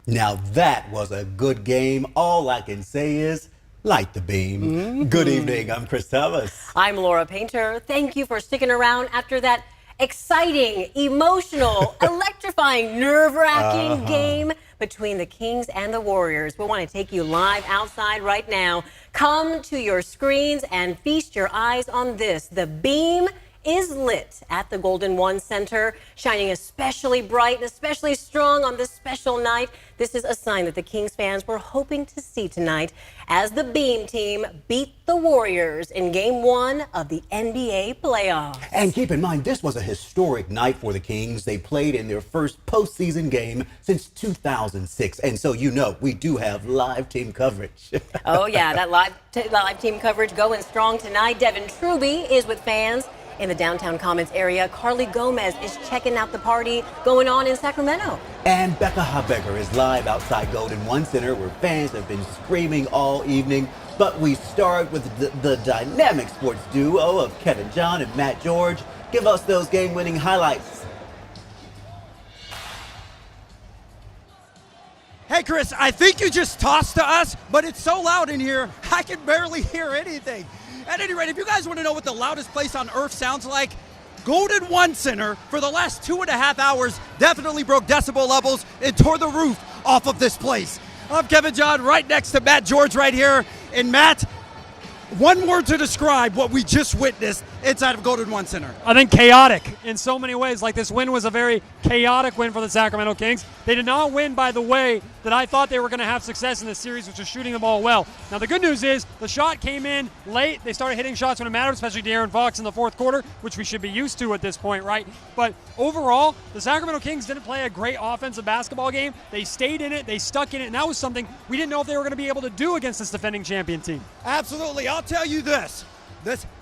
Now that was a good game. All I can say is light the beam. Good evening. I'm Chris Thomas. I'm Laura Painter. Thank you for sticking around after that exciting, emotional, electrifying, nerve-wracking game between the Kings and the Warriors. We want to take you live outside right now. Come to your screens and feast your eyes on this. The beam is lit at the Golden One Center, shining especially bright and especially strong on this special night. This is a sign that the Kings fans were hoping to see tonight as the Beam team beat the Warriors in Game 1 of the NBA playoffs. And keep in mind, this was a historic night for the Kings. They played in their first postseason game since 2006. And so, you know, we do have live team coverage. Oh, yeah, that live team coverage going strong tonight. Devin Truby is with fans in the downtown Commons area. Carly Gomez is checking out the party going on in Sacramento. And Becca Habegger is live outside Golden One Center, where fans have been screaming all evening. But we start with the dynamic sports duo of Kevin John and Matt George. Give us those game-winning highlights. Hey, Chris, I think you just tossed to us, but it's so loud in here, I can barely hear anything. At any rate, if you guys want to know what the loudest place on earth sounds like, Golden One Center for the last 2.5 hours definitely broke decibel levels and tore the roof off of this place. I'm Kevin John, right next to Matt George right here. And Matt, one word to describe what we just witnessed inside of Golden One Center. I think chaotic in so many ways. Like, this win was a very chaotic win for the Sacramento Kings. They did not win by the way that I thought they were going to have success in this series, which was shooting the ball well. Now, the good news is the shot came in late. They started hitting shots when it mattered, especially De'Aaron Fox in the fourth quarter, which we should be used to at this point, right? But overall, the Sacramento Kings didn't play a great offensive basketball game. They stayed in it. They stuck in it. And that was something we didn't know if they were going to be able to do against this defending champion team. Absolutely. I'll tell you this.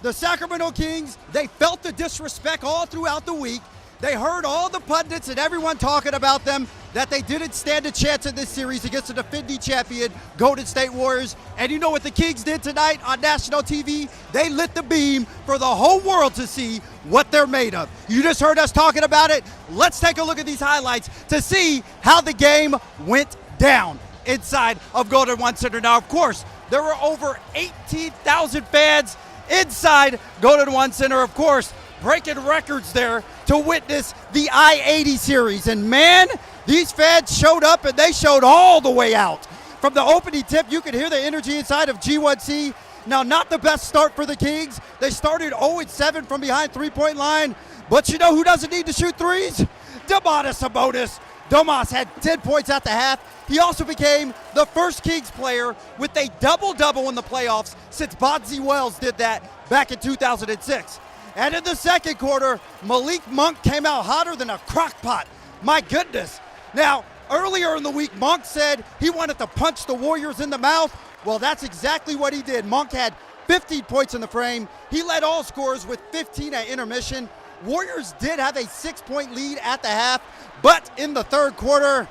The Sacramento Kings, they felt the disrespect all throughout the week. They heard all the pundits and everyone talking about them, that they didn't stand a chance in this series against the defending champion Golden State Warriors. And you know what the Kings did tonight on national TV? They lit the beam for the whole world to see what they're made of. You just heard us talking about it. Let's take a look at these highlights to see how the game went down inside of Golden One Center. Now, of course, there were over 18,000 fans inside Golden One Center, of course, breaking records there to witness the I-80 series. And man, these fans showed up and they showed all the way out. From the opening tip, you could hear the energy inside of G1C. Now, not the best start for the Kings. They started 0-7 from behind three-point line. But you know who doesn't need to shoot threes? Domantas Sabonis. Domas had 10 points at the half. He also became the first Kings player with a double-double in the playoffs since Bonzi Wells did that back in 2006. And in the second quarter, Malik Monk came out hotter than a crock pot. My goodness. Now, earlier in the week, Monk said he wanted to punch the Warriors in the mouth. Well, that's exactly what he did. Monk had 15 points in the frame. He led all scorers with 15 at intermission. Warriors did have a 6-point lead at the half, but in the third quarter,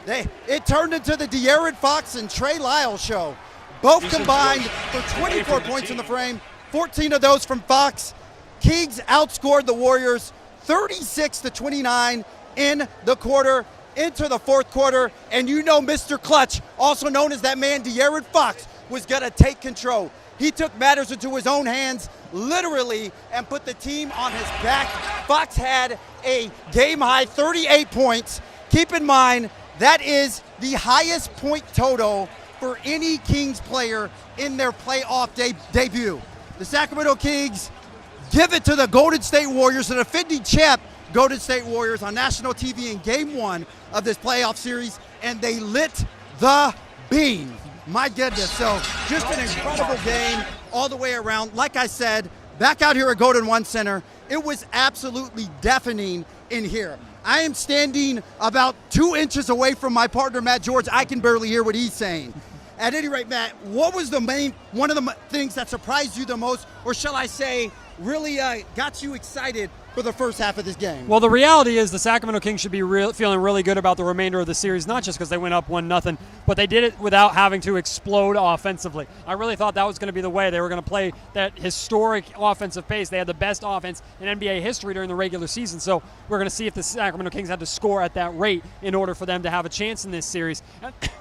it turned into the De'Aaron Fox and Trey Lyles show. Both combined for 24 points in the frame, 14 of those from Fox. Kings outscored the Warriors 36-29 in the quarter, into the fourth quarter, and you know Mr. Clutch, also known as that man De'Aaron Fox, was going to take control. He took matters into his own hands, literally, and put the team on his back. Fox had a game-high 38 points. Keep in mind, that is the highest point total for any Kings player in their playoff debut. The Sacramento Kings give it to the Golden State Warriors, the defending champ Golden State Warriors, on national TV in Game 1 of this playoff series, and they lit the beam. My goodness, so just an incredible game all the way around. Like I said, back out here at Golden One Center, it was absolutely deafening in here. I am standing about 2 inches away from my partner, Matt George. I can barely hear what he's saying. At any rate, Matt, what was one of the things that surprised you the most, or shall I say, really got you excited for the first half of this game. Well, the reality is the Sacramento Kings should be feeling really good about the remainder of the series, not just because they went up 1-0, but they did it without having to explode offensively. I really thought that was going to be the way. They were going to play that historic offensive pace. They had the best offense in NBA history during the regular season, so we're going to see if the Sacramento Kings had to score at that rate in order for them to have a chance in this series.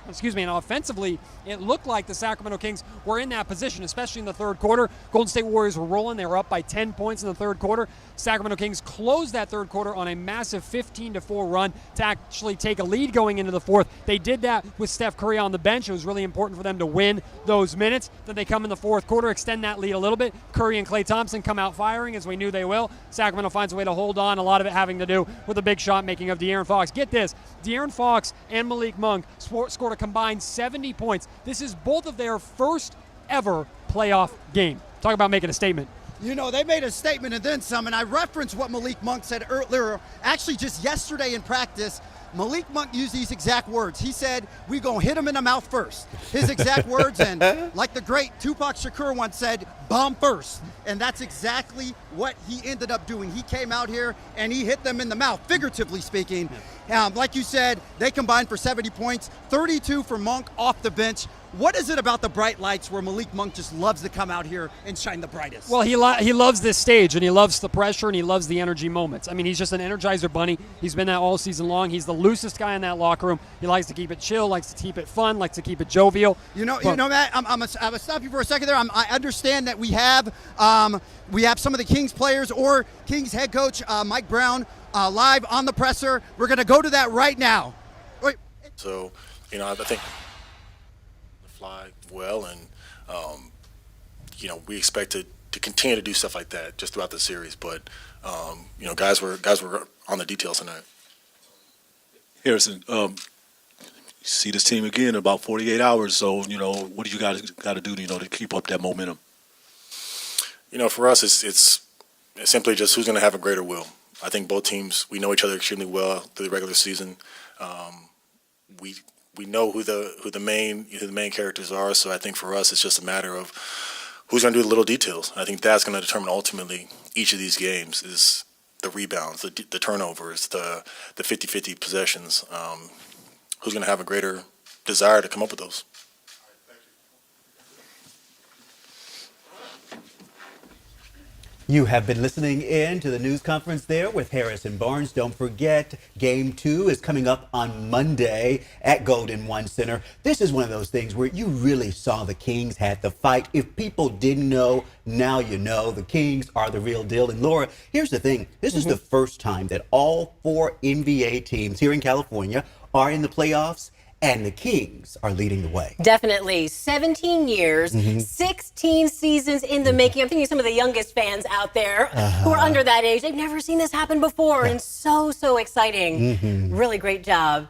Excuse me, and offensively, it looked like the Sacramento Kings were in that position, especially in the third quarter. Golden State Warriors were rolling. They were up by 10 points in the third quarter. Sacramento Kings closed that third quarter on a massive 15-4 run to actually take a lead going into the fourth. They did that with Steph Curry on the bench. It was really important for them to win those minutes. Then they come in the fourth quarter, extend that lead a little bit. Curry and Klay Thompson come out firing, as we knew they will. Sacramento finds a way to hold on, a lot of it having to do with the big shot making of De'Aaron Fox. Get this, De'Aaron Fox and Malik Monk scored a combined 70 points. This is both of their first ever playoff game. Talk about making a statement. You know, they made a statement and then some, and I referenced what Malik Monk said earlier, actually just yesterday in practice. Malik Monk used these exact words. He said, "We gonna hit him in the mouth first." His exact words, and like the great Tupac Shakur once said, "Bomb first." And that's exactly what he ended up doing. He came out here and he hit them in the mouth, figuratively speaking. Like you said, they combined for 70 points, 32 for Monk off the bench. What is it about the bright lights where Malik Monk just loves to come out here and shine the brightest? Well, he loves this stage, and he loves the pressure, and he loves the energy moments. I mean, he's just an energizer bunny. He's been that all season long. He's the loosest guy in that locker room. He likes to keep it chill, likes to keep it fun, likes to keep it jovial. You know, Matt, I'm gonna stop you for a second there. I understand that we have some of the Kings players or Kings head coach Mike Brown live on the presser. We're gonna go to that right now. Wait. So, I think fly well, and we expect to continue to do stuff like that just throughout the series. But guys were on the details tonight. Harrison, see this team again in about 48 hours. So what do you guys got to do to keep up that momentum? For us, it's simply just who's going to have a greater will. I think both teams, we know each other extremely well through the regular season. We know who the main characters are, so I think for us it's just a matter of who's going to do the little details. I think that's going to determine ultimately each of these games is the rebounds, the turnovers, the 50-50 possessions. Who's going to have a greater desire to come up with those? You have been listening in to the news conference there with Harris and Barnes. Don't forget, Game 2 is coming up on Monday at Golden One Center. This is one of those things where you really saw the Kings had the fight. If people didn't know, now you know. The Kings are the real deal. And Laura, here's the thing. This is the first time that all 4 NBA teams here in California are in the playoffs, and the Kings are leading the way. Definitely. 17 years, 16 seasons in the making. I'm thinking of some of the youngest fans out there who are under that age. They've never seen this happen before, and so exciting. Really great job.